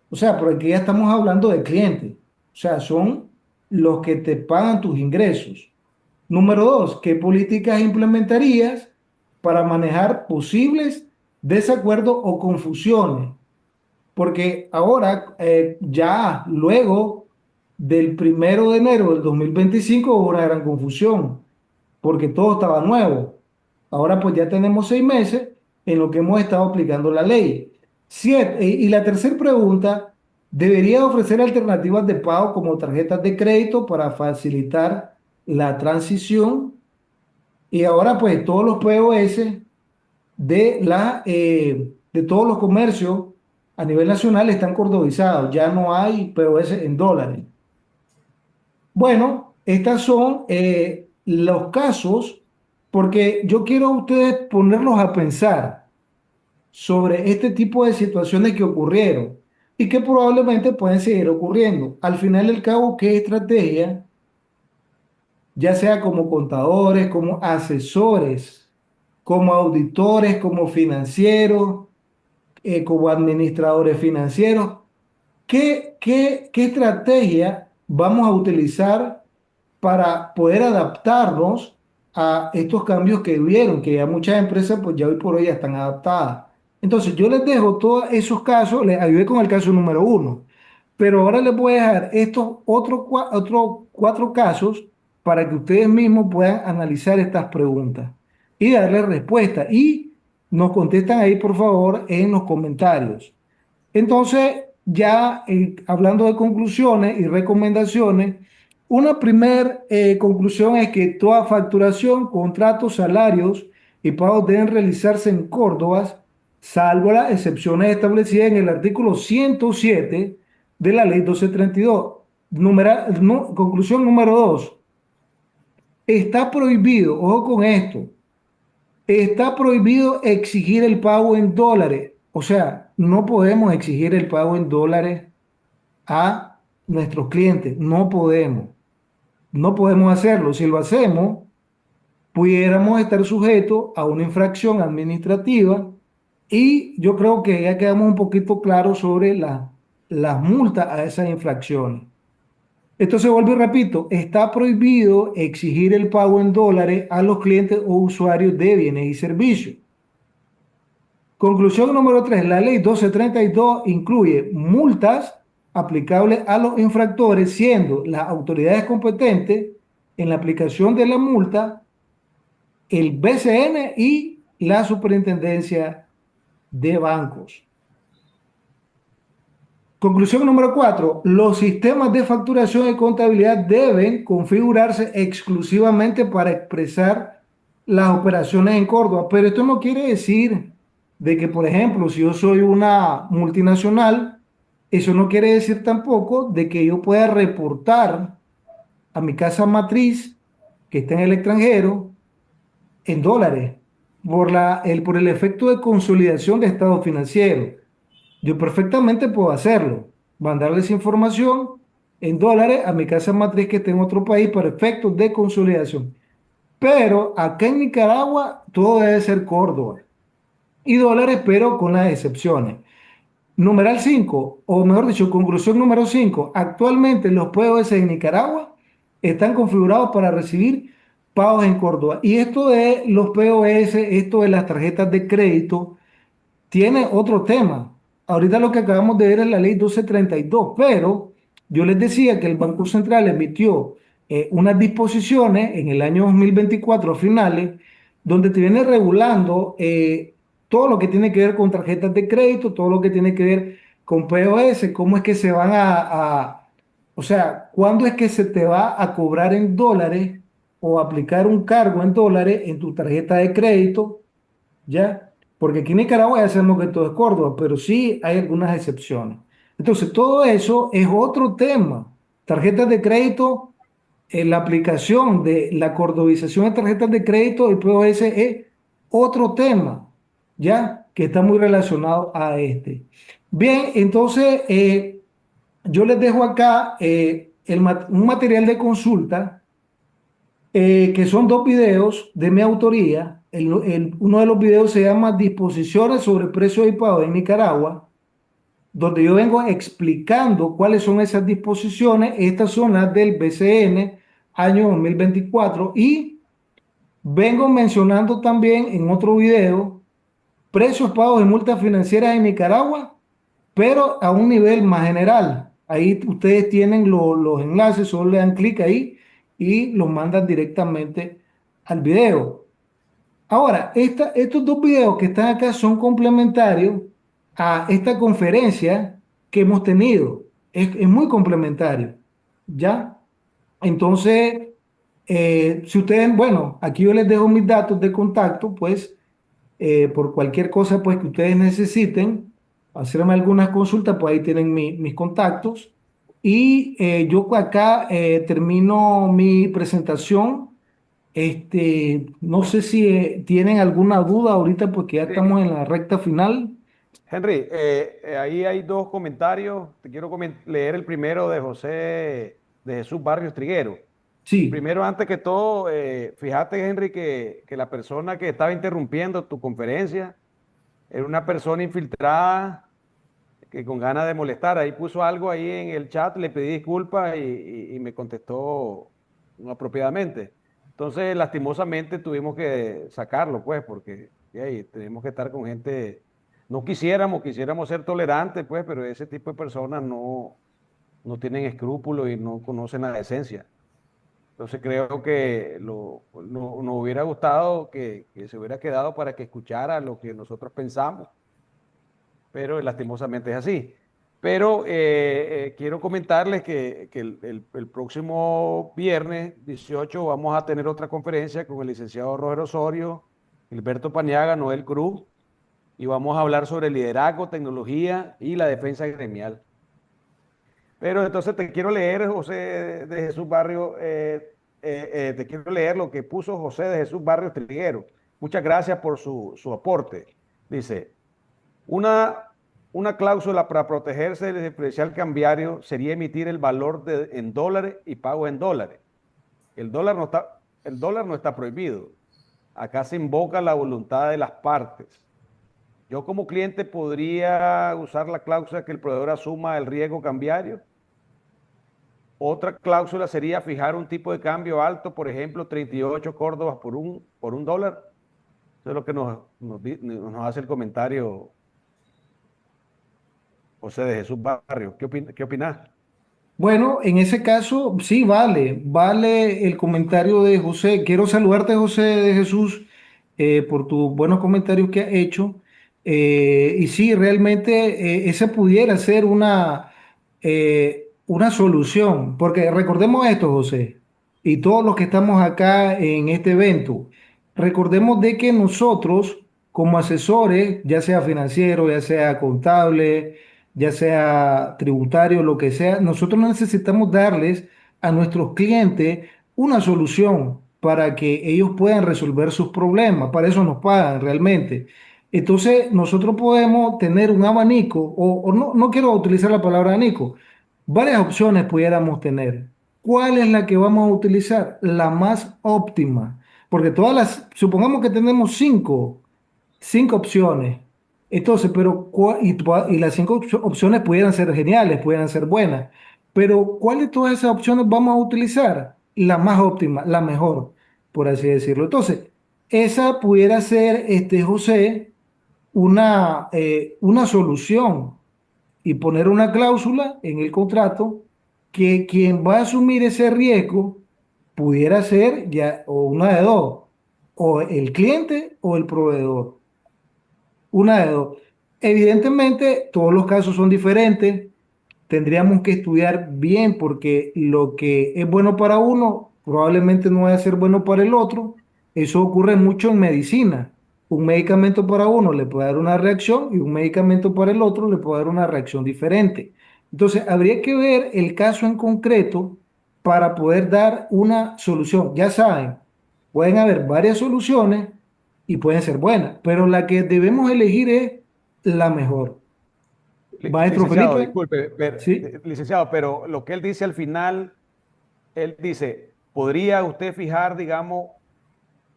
O sea, porque ya estamos hablando de clientes. O sea, son los que te pagan tus ingresos. Número 2, ¿qué políticas implementarías para manejar posibles desacuerdos o confusiones? Porque ahora, ya luego del 1 de enero del 2025 hubo una gran confusión, porque todo estaba nuevo. Ahora pues ya tenemos 6 meses en lo que hemos estado aplicando la ley. Siete, y la tercera pregunta: ¿debería ofrecer alternativas de pago como tarjetas de crédito para facilitar la transición? Y ahora pues todos los POS de todos los comercios a nivel nacional están cordobizados, ya no hay POS en dólares. Bueno, estos son los casos, porque yo quiero a ustedes ponerlos a pensar sobre este tipo de situaciones que ocurrieron y que probablemente pueden seguir ocurriendo. Al final del cabo, ¿qué estrategia, ya sea como contadores, como asesores, como auditores, como financieros, como administradores financieros, qué estrategia vamos a utilizar para poder adaptarnos a estos cambios que hubieron, que ya muchas empresas pues ya hoy por hoy ya están adaptadas? Entonces yo les dejo todos esos casos, les ayudé con el caso número 1, pero ahora les voy a dejar estos otros 4 casos para que ustedes mismos puedan analizar estas preguntas y darle respuesta. Y nos contestan ahí, por favor, en los comentarios. Entonces, ya hablando de conclusiones y recomendaciones, una primera conclusión es que toda facturación, contratos, salarios y pagos deben realizarse en Córdoba, salvo las excepciones establecidas en el artículo 107 de la ley 1232. Conclusión número 2. Está prohibido, ojo con esto, está prohibido exigir el pago en dólares. O sea, no podemos exigir el pago en dólares a nuestros clientes. No podemos hacerlo. Si lo hacemos, pudiéramos estar sujetos a una infracción administrativa y yo creo que ya quedamos un poquito claros sobre las multas a esas infracciones. Entonces, vuelvo y repito, está prohibido exigir el pago en dólares a los clientes o usuarios de bienes y servicios. Conclusión número 3. La ley 1232 incluye multas aplicables a los infractores, siendo las autoridades competentes en la aplicación de la multa el BCN y la Superintendencia de Bancos. Conclusión número 4. Los sistemas de facturación y contabilidad deben configurarse exclusivamente para expresar las operaciones en Córdoba. Pero esto no quiere decir de que, por ejemplo, si yo soy una multinacional, eso no quiere decir tampoco de que yo pueda reportar a mi casa matriz que está en el extranjero en dólares por el efecto de consolidación de estado financiero. Yo perfectamente puedo hacerlo, mandarles información en dólares a mi casa matriz que esté en otro país para efectos de consolidación. Pero acá en Nicaragua todo debe ser Córdoba y dólares, pero con las excepciones. Numeral 5, o mejor dicho, conclusión número 5. Actualmente los POS en Nicaragua están configurados para recibir pagos en Córdoba. Y esto de los POS, esto de las tarjetas de crédito, tiene otro tema. Ahorita lo que acabamos de ver es la ley 1232, pero yo les decía que el Banco Central emitió unas disposiciones en el año 2024 a finales, donde te viene regulando todo lo que tiene que ver con tarjetas de crédito, todo lo que tiene que ver con POS, cómo es que se van o sea, cuándo es que se te va a cobrar en dólares o aplicar un cargo en dólares en tu tarjeta de crédito, ¿ya? Porque aquí en Nicaragua ya sabemos que todo es Córdoba, pero sí hay algunas excepciones. Entonces, todo eso es otro tema. Tarjetas de crédito, la aplicación de la cordobización de tarjetas de crédito y POS es otro tema, ¿ya? Que está muy relacionado a este. Bien, entonces, yo les dejo acá un material de consulta que son dos videos de mi autoría. Uno de los videos se llama Disposiciones sobre precios y pagos en Nicaragua, donde yo vengo explicando cuáles son esas disposiciones. Estas son las del BCN año 2024 y vengo mencionando también en otro video precios, pagos y multas financieras en Nicaragua, pero a un nivel más general. Ahí ustedes tienen los enlaces, solo le dan clic ahí y los mandan directamente al video. Ahora, estos dos videos que están acá son complementarios a esta conferencia que hemos tenido. Es muy complementario, ¿ya? Entonces, si ustedes, bueno, aquí yo les dejo mis datos de contacto, pues por cualquier cosa pues que ustedes necesiten, hacerme algunas consultas, pues ahí tienen mis contactos. Y yo acá termino mi presentación. No sé si tienen alguna duda ahorita porque ya Sí. estamos en la recta final. Henry, ahí hay dos comentarios. Te quiero leer el primero de José de Jesús Barrios Triguero. Sí, Primero, antes que todo, fíjate, Henry, que la persona que estaba interrumpiendo tu conferencia era una persona infiltrada que con ganas de molestar. Ahí puso algo ahí en el chat, le pedí disculpas y me contestó no apropiadamente. Entonces, lastimosamente tuvimos que sacarlo, pues, porque hey, tenemos que estar con gente, no quisiéramos ser tolerantes, pues, pero ese tipo de personas no tienen escrúpulos y no conocen la decencia. Entonces creo que nos hubiera gustado que se hubiera quedado para que escuchara lo que nosotros pensamos, pero lastimosamente es así. Pero quiero comentarles que el próximo viernes 18 vamos a tener otra conferencia con el licenciado Roger Osorio, Gilberto Paniaga, Noel Cruz, y vamos a hablar sobre liderazgo, tecnología y la defensa gremial. Pero entonces te quiero leer, José de Jesús Barrio, te quiero leer lo que puso José de Jesús Barrios Triguero. Muchas gracias por su aporte. Dice, una, una cláusula para protegerse del diferencial cambiario sería emitir el valor en dólares y pago en dólares. El dólar no está prohibido. Acá se invoca la voluntad de las partes. Yo como cliente podría usar la cláusula que el proveedor asuma el riesgo cambiario. Otra cláusula sería fijar un tipo de cambio alto, por ejemplo, 38 córdobas por un dólar. Eso es lo que nos hace el comentario José de Jesús Barrio. ¿Qué opinas? Bueno, en ese caso, sí, vale el comentario de José. Quiero saludarte, José de Jesús, por tus buenos comentarios que has hecho. Y sí, realmente esa pudiera ser una solución, porque recordemos esto, José, y todos los que estamos acá en este evento, recordemos de que nosotros, como asesores, ya sea financiero, ya sea contable, ya sea tributario, lo que sea, nosotros necesitamos darles a nuestros clientes una solución para que ellos puedan resolver sus problemas. Para eso nos pagan realmente. Entonces, nosotros podemos tener un abanico, o no quiero utilizar la palabra abanico, varias opciones pudiéramos tener. ¿Cuál es la que vamos a utilizar? La más óptima. Porque supongamos que tenemos cinco opciones. Entonces, y las cinco opciones pudieran ser geniales, pudieran ser buenas, pero ¿cuál de todas esas opciones vamos a utilizar? La más óptima, la mejor, por así decirlo. Entonces, esa pudiera ser, José, una solución y poner una cláusula en el contrato que quien va a asumir ese riesgo pudiera ser ya o una de dos, o el cliente o el proveedor. Una de dos. Evidentemente, todos los casos son diferentes. Tendríamos que estudiar bien porque lo que es bueno para uno probablemente no vaya a ser bueno para el otro. Eso ocurre mucho en medicina. Un medicamento para uno le puede dar una reacción y un medicamento para el otro le puede dar una reacción diferente. Entonces, habría que ver el caso en concreto para poder dar una solución. Ya saben, pueden haber varias soluciones y pueden ser buenas, pero la que debemos elegir es la mejor. Maestro Licenciado, Felipe, disculpe, ¿sí? licenciado, pero lo que él dice al final, él dice, ¿podría usted fijar, digamos,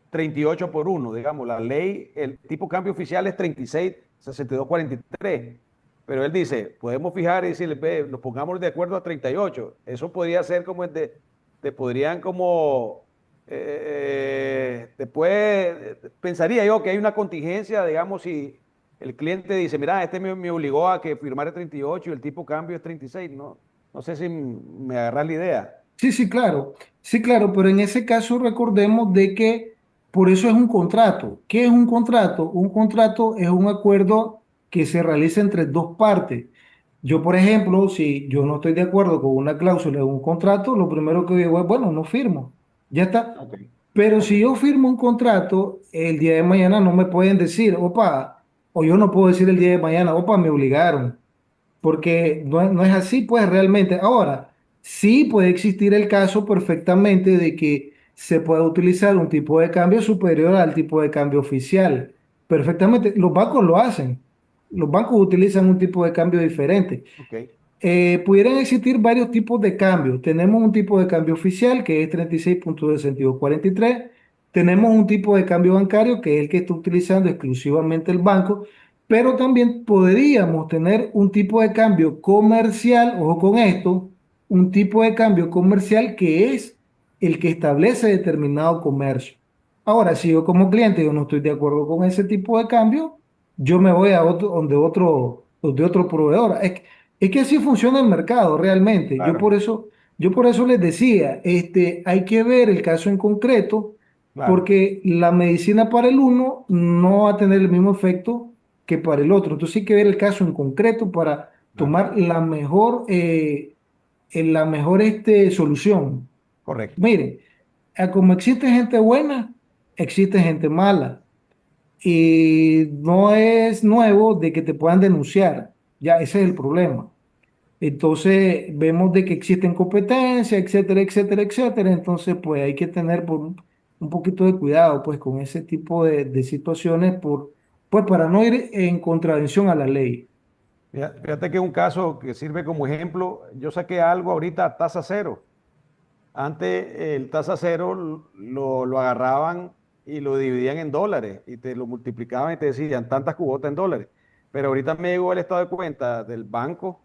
38 por uno? Digamos, la ley, el tipo de cambio oficial es 36, 62, 43. Pero él dice, podemos fijar y decirle, ve, nos pongamos de acuerdo a 38. Eso podría ser como te podrían como, después, pensaría yo que hay una contingencia, digamos, si el cliente dice, mira, me obligó a que firmara 38 y el tipo de cambio es 36. No, no sé si me agarras la idea. Sí, sí, claro. Sí, claro, pero en ese caso recordemos de que por eso es un contrato. ¿Qué es un contrato? Un contrato es un acuerdo que se realiza entre dos partes. Yo, por ejemplo, si yo no estoy de acuerdo con una cláusula de un contrato, lo primero que digo es, bueno, no firmo. Ya está. Ok, Pero ok, si yo firmo un contrato, el día de mañana no me pueden decir, opa, o yo no puedo decir el día de mañana, opa, me obligaron porque no es así, pues realmente. Ahora, sí puede existir el caso perfectamente de que se pueda utilizar un tipo de cambio superior al tipo de cambio oficial. Perfectamente, los bancos lo hacen. Los bancos utilizan un tipo de cambio diferente. ok. Pudieran existir varios tipos de cambios. Tenemos un tipo de cambio oficial que es 36,6243. Tenemos un tipo de cambio bancario que es el que está utilizando exclusivamente el banco, pero también podríamos tener un tipo de cambio comercial, ojo con esto, un tipo de cambio comercial que es el que establece determinado comercio. Ahora, si yo como cliente yo no estoy de acuerdo con ese tipo de cambio, yo me voy a donde otro proveedor. Es que así funciona el mercado realmente. Claro, Yo por eso les decía, hay que ver el caso en concreto, claro. porque la medicina para el uno no va a tener el mismo efecto que para el otro. Entonces hay que ver el caso en concreto Ajá, tomar la mejor solución. correcto. Miren, como existe gente buena, existe gente mala. Y no es nuevo de que te puedan denunciar. Ya ese es el problema. Entonces vemos de que existen competencias, etcétera, etcétera, etcétera. Entonces, pues hay que tener un poquito de cuidado pues con ese tipo de situaciones pues para no ir en contravención a la ley. Fíjate que un caso que sirve como ejemplo, yo saqué algo ahorita a tasa cero. Antes el tasa cero lo agarraban y lo dividían en dólares y te lo multiplicaban y te decían tantas cuotas en dólares. Pero ahorita me llegó el estado de cuenta del banco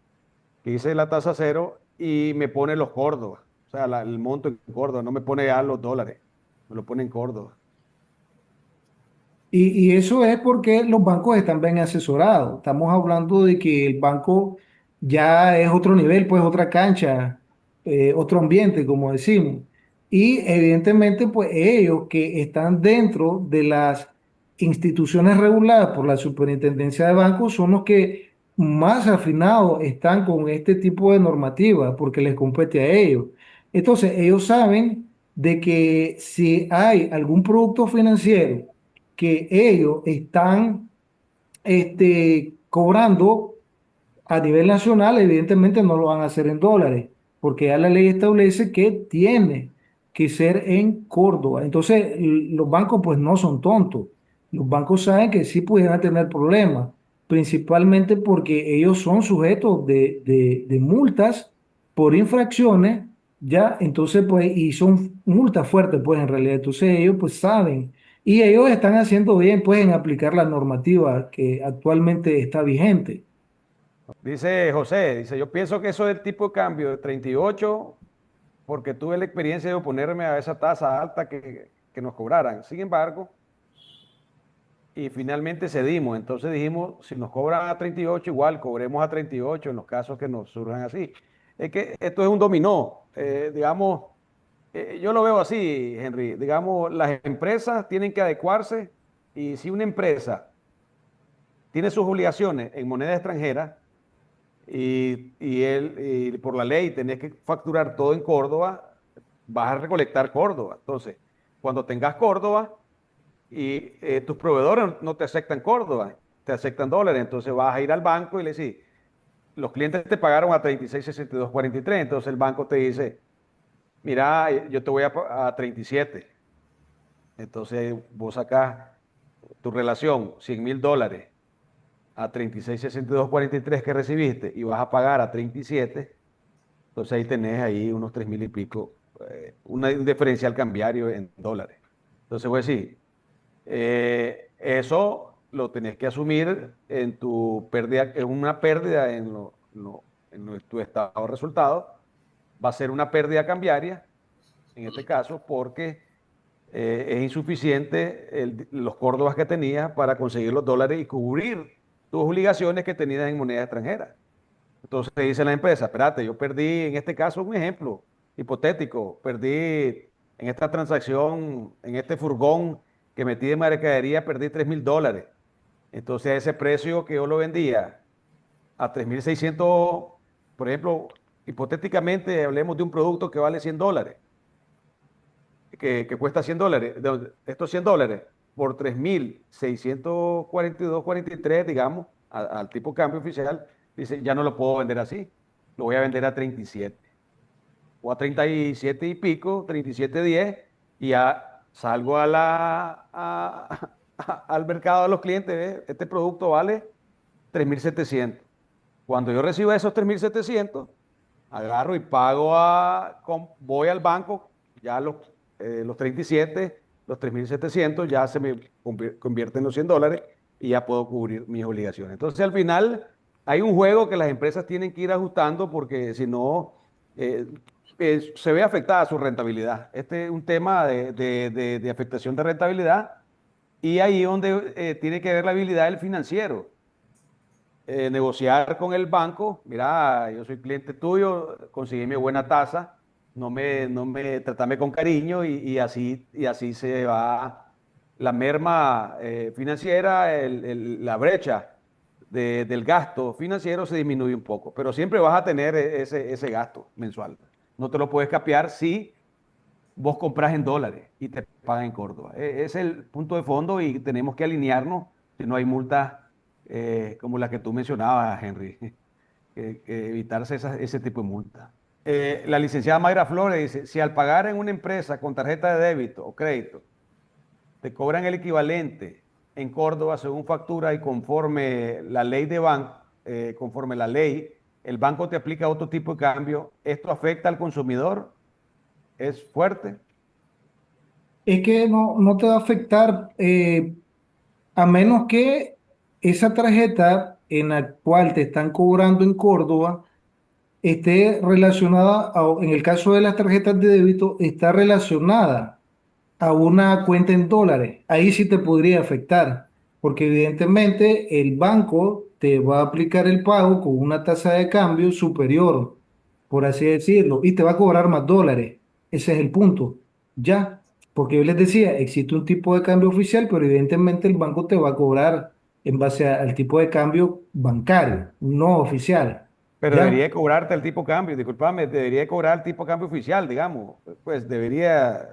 que hice la tasa cero y me pone los córdobas, o sea, el monto en Córdoba, no me pone ya los dólares, me lo pone en Córdoba. Y eso es porque los bancos están bien asesorados. Estamos hablando de que el banco ya es otro nivel, pues otra cancha, otro ambiente, como decimos. Y evidentemente, pues ellos que están dentro de las instituciones reguladas por la Superintendencia de Bancos son los que más afinados están con este tipo de normativa, porque les compete a ellos. Entonces, ellos saben de que si hay algún producto financiero, que ellos están cobrando a nivel nacional, evidentemente no lo van a hacer en dólares, porque ya la ley establece que tiene que ser en Córdoba. Entonces, los bancos pues no son tontos. Los bancos saben que sí pudieran tener problemas, principalmente porque ellos son sujetos de multas por infracciones, ya, entonces pues, y son multas fuertes pues en realidad. Entonces ellos pues saben y ellos están haciendo bien pues en aplicar la normativa que actualmente está vigente. Dice José, dice, yo pienso que eso del tipo de cambio de 38, porque tuve la experiencia de oponerme a esa tasa alta que nos cobraran. Sin embargo, y finalmente cedimos. Entonces dijimos, si nos cobran a 38, igual cobremos a 38 en los casos que nos surjan así. Es que esto es un dominó. Digamos, yo lo veo así, Henry. Digamos, las empresas tienen que adecuarse y si una empresa tiene sus obligaciones en moneda extranjera y por la ley tenés que facturar todo en Córdoba, vas a recolectar Córdoba. Entonces, cuando tengas Córdoba, y tus proveedores no te aceptan Córdoba, te aceptan dólares. Entonces vas a ir al banco y le decís, los clientes te pagaron a 36,62,43. Entonces el banco te dice, mira, yo te voy a 37. Entonces vos sacás tu relación, $100,000 a 36,62,43 que recibiste y vas a pagar a 37. Entonces ahí tenés ahí unos 3,000 y pico, un diferencial cambiario en dólares. Entonces voy a decir, eso lo tenés que asumir en tu pérdida, en una pérdida en tu estado de resultado. Va a ser una pérdida cambiaria, en este caso, porque es insuficiente los córdobas que tenías para conseguir los dólares y cubrir tus obligaciones que tenías en moneda extranjera. Entonces dice la empresa, espérate, yo perdí, en este caso, un ejemplo hipotético, perdí en esta transacción, en este furgón que metí de mercadería, perdí $3,000. Entonces a ese precio que yo lo vendía a 3,600, por ejemplo, hipotéticamente hablemos de un producto que vale $100, que cuesta $100, estos $100 por 3,642,43, digamos, al tipo cambio oficial, dice, ya no lo puedo vender así, lo voy a vender a 37 o a 37 y pico, 37,10 y ya salgo al mercado de los clientes, ¿ves? Este producto vale 3,700. Cuando yo recibo esos 3,700, agarro y voy al banco, ya los 37, los 3,700 ya se me convierten en los $100 y ya puedo cubrir mis obligaciones. Entonces al final hay un juego que las empresas tienen que ir ajustando porque si no, eh, se ve afectada su rentabilidad. Este es un tema de afectación de rentabilidad y ahí es donde tiene que ver la habilidad del financiero, negociar con el banco, mira, yo soy cliente tuyo, conseguime buena tasa, tratame con cariño y así se va la merma financiera, la brecha del gasto financiero se disminuye un poco, pero siempre vas a tener ese gasto mensual. No te lo puedes capear si vos compras en dólares y te pagan en Córdoba. Ese es el punto de fondo y tenemos que alinearnos si no hay multas como la que tú mencionabas, Henry, que evitarse ese tipo de multas. La licenciada Mayra Flores dice, si al pagar en una empresa con tarjeta de débito o crédito, te cobran el equivalente en Córdoba según factura y conforme la ley de banco, conforme la ley, el banco te aplica otro tipo de cambio, ¿esto afecta al consumidor? ¿Es fuerte? Es que no te va a afectar, a menos que esa tarjeta en la cual te están cobrando en Córdoba esté relacionada, en el caso de las tarjetas de débito, está relacionada a una cuenta en dólares. Ahí sí te podría afectar, porque evidentemente el banco te va a aplicar el pago con una tasa de cambio superior, por así decirlo, y te va a cobrar más dólares. Ese es el punto. Ya, porque yo les decía, existe un tipo de cambio oficial, pero evidentemente el banco te va a cobrar en base al tipo de cambio bancario, no oficial. Pero debería ¿Ya? cobrarte el tipo de cambio, discúlpame, debería cobrar el tipo de cambio oficial, digamos. Pues debería,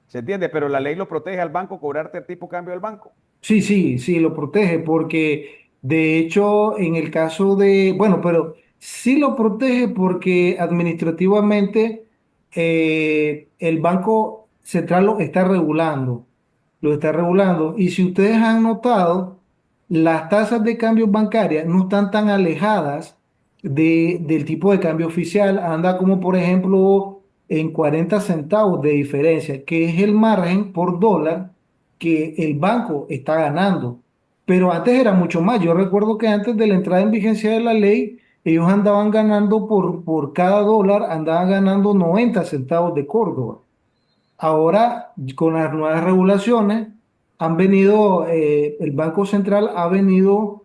se entiende, pero la ley lo protege al banco, cobrarte el tipo de cambio del banco. Sí, sí, sí, lo protege porque de hecho en el caso de, bueno, pero sí lo protege porque administrativamente el Banco Central lo está regulando. Y si ustedes han notado, las tasas de cambio bancarias no están tan alejadas del tipo de cambio oficial, anda como por ejemplo en 40 centavos de diferencia, que es el margen por dólar que el banco está ganando. Pero antes era mucho más. Yo recuerdo que antes de la entrada en vigencia de la ley, ellos andaban ganando por cada dólar, andaban ganando 90 centavos de Córdoba. Ahora, con las nuevas regulaciones, el Banco Central ha venido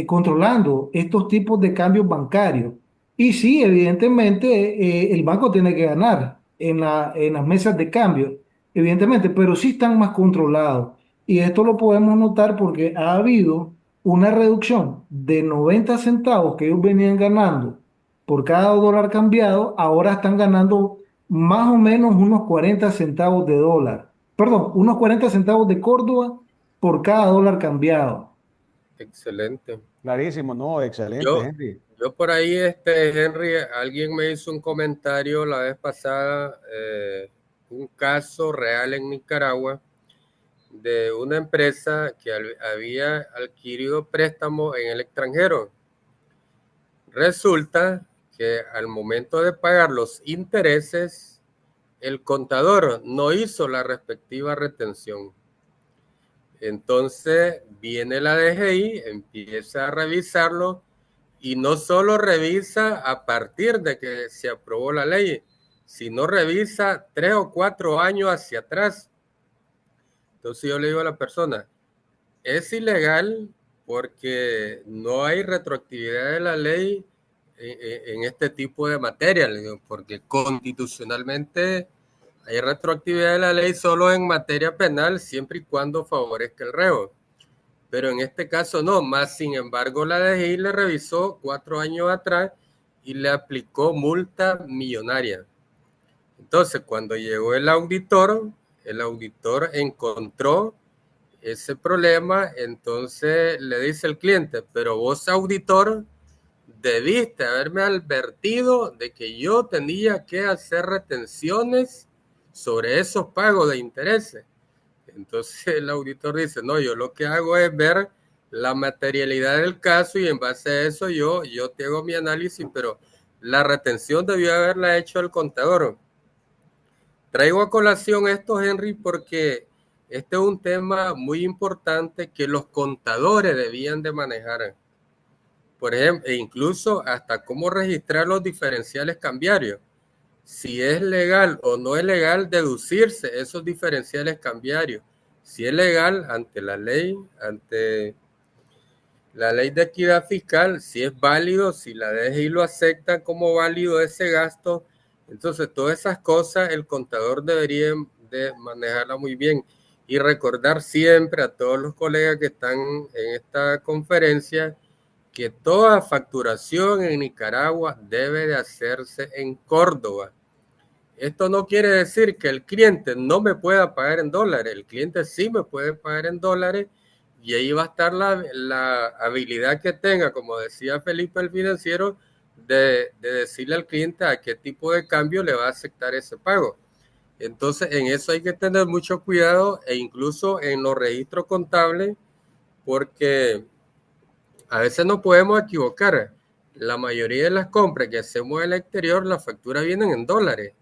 controlando estos tipos de cambios bancarios. Y sí, evidentemente, el banco tiene que ganar en las mesas de cambio, evidentemente, pero sí están más controlados. Y esto lo podemos notar porque ha habido una reducción de 90 centavos que ellos venían ganando por cada dólar cambiado, ahora están ganando más o menos unos 40 centavos de dólar. Perdón, unos 40 centavos de Córdoba por cada dólar cambiado. Excelente. Clarísimo, no, excelente, Yo, Henry. yo por ahí, Henry, alguien me hizo un comentario la vez pasada, un caso real en Nicaragua de una empresa que había adquirido préstamos en el extranjero. Resulta que al momento de pagar los intereses, el contador no hizo la respectiva retención. Entonces viene la DGI, empieza a revisarlo y no solo revisa a partir de que se aprobó la ley, sino revisa 3 o 4 años hacia atrás. Entonces yo le digo a la persona, es ilegal porque no hay retroactividad de la ley en este tipo de materia, le digo, porque constitucionalmente hay retroactividad de la ley solo en materia penal siempre y cuando favorezca el reo. Pero en este caso no, más sin embargo la DGI le revisó 4 años atrás y le aplicó multa millonaria. Entonces, cuando llegó el auditor encontró ese problema, entonces le dice el cliente, pero vos, auditor, debiste haberme advertido de que yo tenía que hacer retenciones sobre esos pagos de intereses. Entonces el auditor dice, no, yo lo que hago es ver la materialidad del caso y en base a eso yo te hago mi análisis, pero la retención debió haberla hecho el contador. Traigo a colación esto, Henry, porque este es un tema muy importante que los contadores debían de manejar. Por ejemplo, e incluso hasta cómo registrar los diferenciales cambiarios. Si es legal o no es legal deducirse esos diferenciales cambiarios. Si es legal ante la ley de equidad fiscal, si es válido, si la DGI lo acepta como válido ese gasto. Entonces, todas esas cosas el contador debería de manejarla muy bien y recordar siempre a todos los colegas que están en esta conferencia que toda facturación en Nicaragua debe de hacerse en Córdoba. Esto no quiere decir que el cliente no me pueda pagar en dólares, el cliente sí me puede pagar en dólares y ahí va a estar la habilidad que tenga, como decía Felipe el financiero, de decirle al cliente a qué tipo de cambio le va a aceptar ese pago. Entonces, en eso hay que tener mucho cuidado e incluso en los registros contables, porque a veces nos podemos equivocar. La mayoría de las compras que hacemos en el exterior, las facturas vienen en dólares.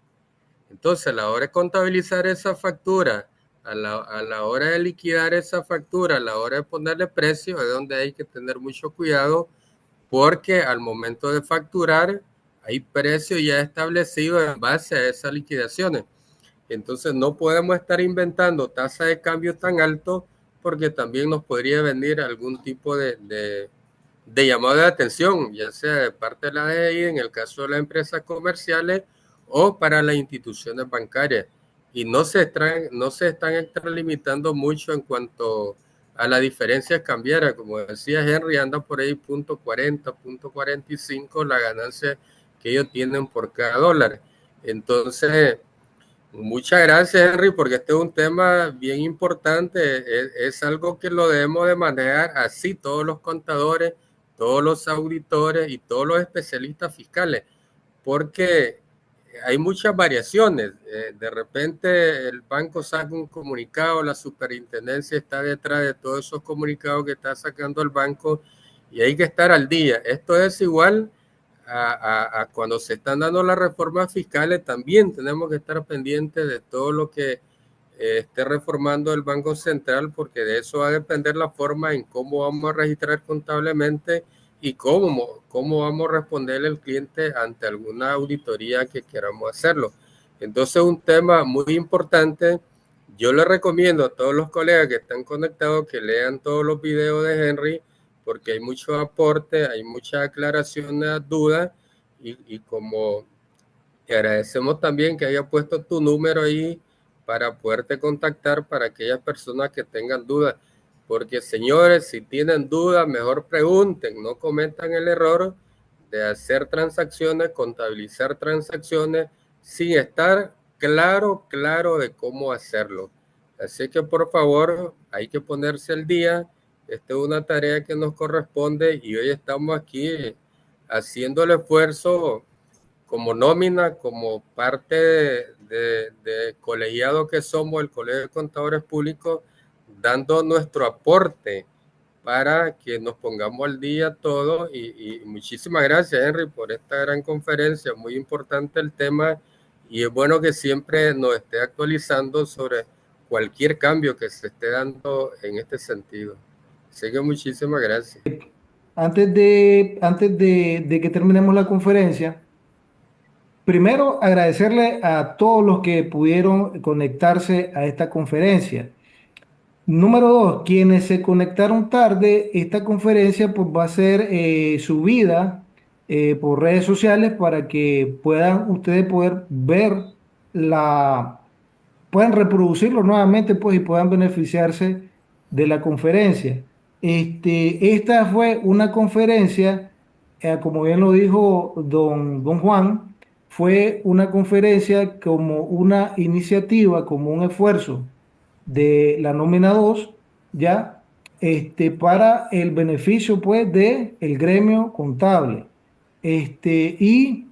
Entonces, a la hora de contabilizar esa factura, a la hora de liquidar esa factura, a la hora de ponerle precio, es donde hay que tener mucho cuidado, porque al momento de facturar hay precio ya establecido en base a esas liquidaciones. Entonces, no podemos estar inventando tasa de cambio tan alto, porque también nos podría venir algún tipo de llamado de atención, ya sea de parte de la DGI, en el caso de las empresas comerciales, o para las instituciones bancarias. Y no se están extralimitando mucho en cuanto a la diferencia cambiaria. Como decía Henry, anda por ahí .40, .45 la ganancia que ellos tienen por cada dólar. Entonces, muchas gracias, Henry, porque este es un tema bien importante. Es algo que lo debemos de manejar así todos los contadores, todos los auditores y todos los especialistas fiscales, porque hay muchas variaciones. De repente el banco saca un comunicado, la superintendencia está detrás de todos esos comunicados que está sacando el banco y hay que estar al día. Esto es igual a cuando se están dando las reformas fiscales, también tenemos que estar pendientes de todo lo que esté reformando el Banco Central, porque de eso va a depender la forma en cómo vamos a registrar contablemente y cómo vamos a responderle al cliente ante alguna auditoría que queramos hacerlo. Entonces, un tema muy importante. Yo le recomiendo a todos los colegas que están conectados que lean todos los videos de Henry, porque hay mucho aporte, hay muchas aclaraciones, dudas, y como te agradecemos también que haya puesto tu número ahí para poderte contactar para aquellas personas que tengan dudas. Porque, señores, si tienen dudas, mejor pregunten, no cometan el error de hacer transacciones, contabilizar transacciones sin estar claro de cómo hacerlo. Así que, por favor, hay que ponerse al día. Esta es una tarea que nos corresponde y hoy estamos aquí haciendo el esfuerzo como nómina, como parte de colegiado que somos, el Colegio de Contadores Públicos, dando nuestro aporte para que nos pongamos al día todos. Y muchísimas gracias, Henry, por esta gran conferencia. Muy importante el tema y es bueno que siempre nos esté actualizando sobre cualquier cambio que se esté dando en este sentido. Así que muchísimas gracias. Antes de que terminemos la conferencia, primero agradecerle a todos los que pudieron conectarse a esta conferencia. Número dos, quienes se conectaron tarde, esta conferencia pues va a ser subida por redes sociales para que puedan ustedes poder ver puedan reproducirlo nuevamente pues y puedan beneficiarse de la conferencia. Esta fue una conferencia, como bien lo dijo don Juan, fue una conferencia como una iniciativa, como un esfuerzo de la nómina 2, ¿ya? Para el beneficio, pues, del gremio contable. Y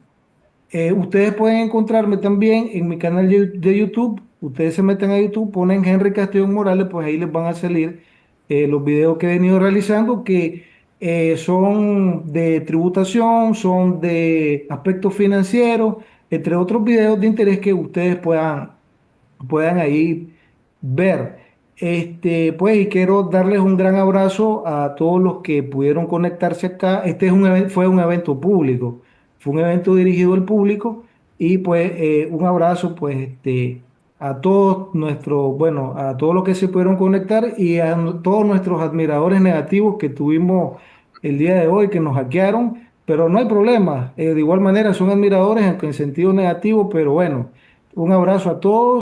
ustedes pueden encontrarme también en mi canal de YouTube. Ustedes se meten a YouTube, ponen Henry Castellón Morales, pues ahí les van a salir los videos que he venido realizando, que son de tributación, son de aspectos financieros, entre otros videos de interés que ustedes puedan ahí ver. Pues, y quiero darles un gran abrazo a todos los que pudieron conectarse acá. Fue un evento público, fue un evento dirigido al público y pues un abrazo pues a todos bueno, a todos los que se pudieron conectar y a todos nuestros admiradores negativos que tuvimos el día de hoy, que nos hackearon, pero no hay problema. De igual manera son admiradores, aunque en sentido negativo, pero bueno, un abrazo a todos.